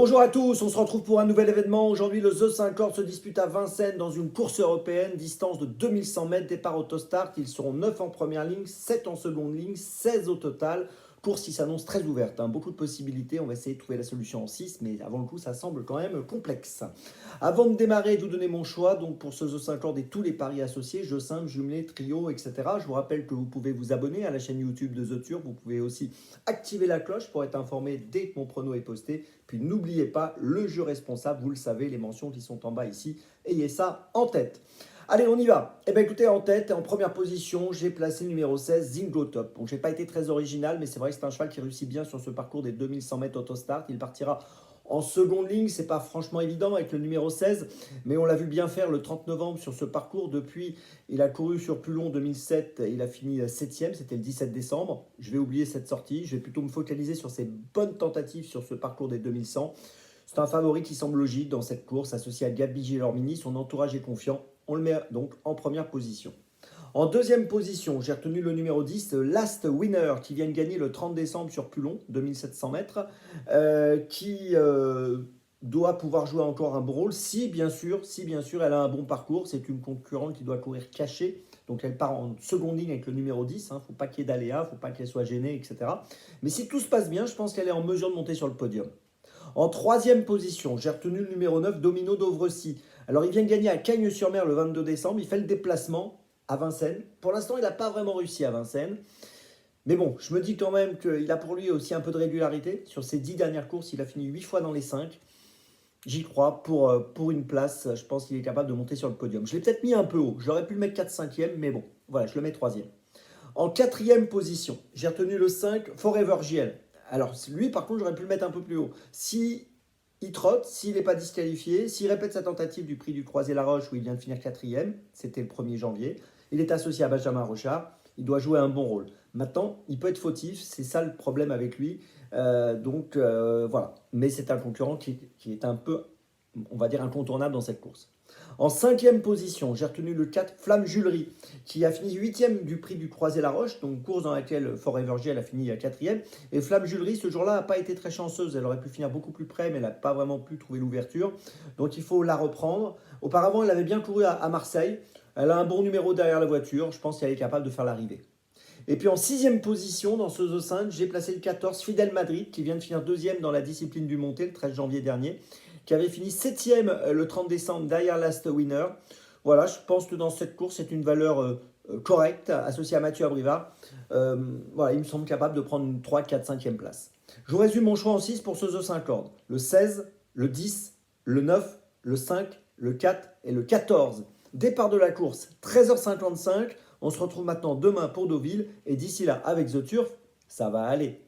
Bonjour à tous, on se retrouve pour un nouvel événement. Aujourd'hui, le The 5 se dispute à Vincennes dans une course européenne, distance de 2100 mètres, départ auto-start. Ils seront 9 en première ligne, 7 en seconde ligne, 16 au total. Course qui s'annonce très ouverte, beaucoup de possibilités. On va essayer de trouver la solution en 6, mais avant le coup, ça semble quand même complexe. Avant de démarrer et de vous donner mon choix, donc pour ce The 5 et tous les paris associés, jeux simples, jumelés, trio, etc. Je vous rappelle que vous pouvez vous abonner à la chaîne YouTube de The Turf. Vous pouvez aussi activer la cloche pour être informé dès que mon prono est posté. Puis n'oubliez pas, le jeu responsable, vous le savez, les mentions qui sont en bas ici, ayez ça en tête. Allez, on y va. Eh bien, écoutez, en tête, en première position, j'ai placé le numéro 16, Zingo Top. Donc, je n'ai pas été très original, mais c'est vrai que c'est un cheval qui réussit bien sur ce parcours des 2100 mètres autostart. Il partira en seconde ligne, c'est pas franchement évident avec le numéro 16, mais on l'a vu bien faire le 30 novembre sur ce parcours. Depuis, il a couru sur plus long 2007, il a fini 7e, c'était le 17 décembre. Je vais oublier cette sortie, je vais plutôt me focaliser sur ses bonnes tentatives sur ce parcours des 2100. C'est un favori qui semble logique dans cette course, associé à Gabi Gélormini, son entourage est confiant. On le met donc en première position. En deuxième position, j'ai retenu le numéro 10, Last Winner, qui vient de gagner le 30 décembre sur Pulon, 2700 mètres, qui doit pouvoir jouer encore un bon rôle, si bien sûr, elle a un bon parcours. C'est une concurrente qui doit courir cachée, donc elle part en seconde ligne avec le numéro 10, il ne faut pas qu'il y ait d'aléas, il ne faut pas qu'elle soit gênée, etc. Mais si tout se passe bien, je pense qu'elle est en mesure de monter sur le podium. En troisième position, j'ai retenu le numéro 9, Domino Dovrecy. Alors, il vient de gagner à Cagnes-sur-Mer le 22 décembre. Il fait le déplacement à Vincennes. Pour l'instant, il n'a pas vraiment réussi à Vincennes. Mais bon, je me dis quand même qu'il a pour lui aussi un peu de régularité. Sur ses 10 dernières courses, il a fini 8 fois dans les 5. J'y crois. Pour une place, je pense qu'il est capable de monter sur le podium. Je l'ai peut-être mis un peu haut. J'aurais pu le mettre 4-5e, mais bon, voilà, je le mets 3e. En quatrième position, j'ai retenu le 5, Forever JL. Alors, lui, par contre, j'aurais pu le mettre un peu plus haut. Si il trotte, s'il n'est pas disqualifié, s'il répète sa tentative du prix du Croisé-la-Roche où il vient de finir 4e, c'était le 1er janvier, il est associé à Benjamin Rochard, il doit jouer un bon rôle. Maintenant, il peut être fautif, c'est ça le problème avec lui. Voilà. Mais c'est un concurrent qui est un peu, on va dire, incontournable dans cette course. En cinquième position, j'ai retenu le 4, Flamme Julerie, qui a fini 8e du prix du Croisé-la-Roche, donc course dans laquelle Forever J, elle a fini 4e. Et Flamme Julerie, ce jour-là, n'a pas été très chanceuse. Elle aurait pu finir beaucoup plus près, mais elle n'a pas vraiment pu trouver l'ouverture. Donc il faut la reprendre. Auparavant, elle avait bien couru à Marseille. Elle a un bon numéro derrière la voiture. Je pense qu'elle est capable de faire l'arrivée. Et puis en sixième position, dans ce The 5, j'ai placé le 14, Fidel Madrid, qui vient de finir 2e dans la discipline du monté le 13 janvier dernier, qui avait fini 7e le 30 décembre derrière Last Winner. Voilà, je pense que dans cette course, c'est une valeur correcte, associée à Mathieu Abrivard. Voilà, il me semble capable de prendre une 3, 4, 5e place. Je vous résume mon choix en 6 pour ce The 5 ordre. Le 16, le 10, le 9, le 5, le 4 et le 14. Départ de la course, 13h55. On se retrouve maintenant demain pour Deauville. Et d'ici là, avec The Turf, ça va aller.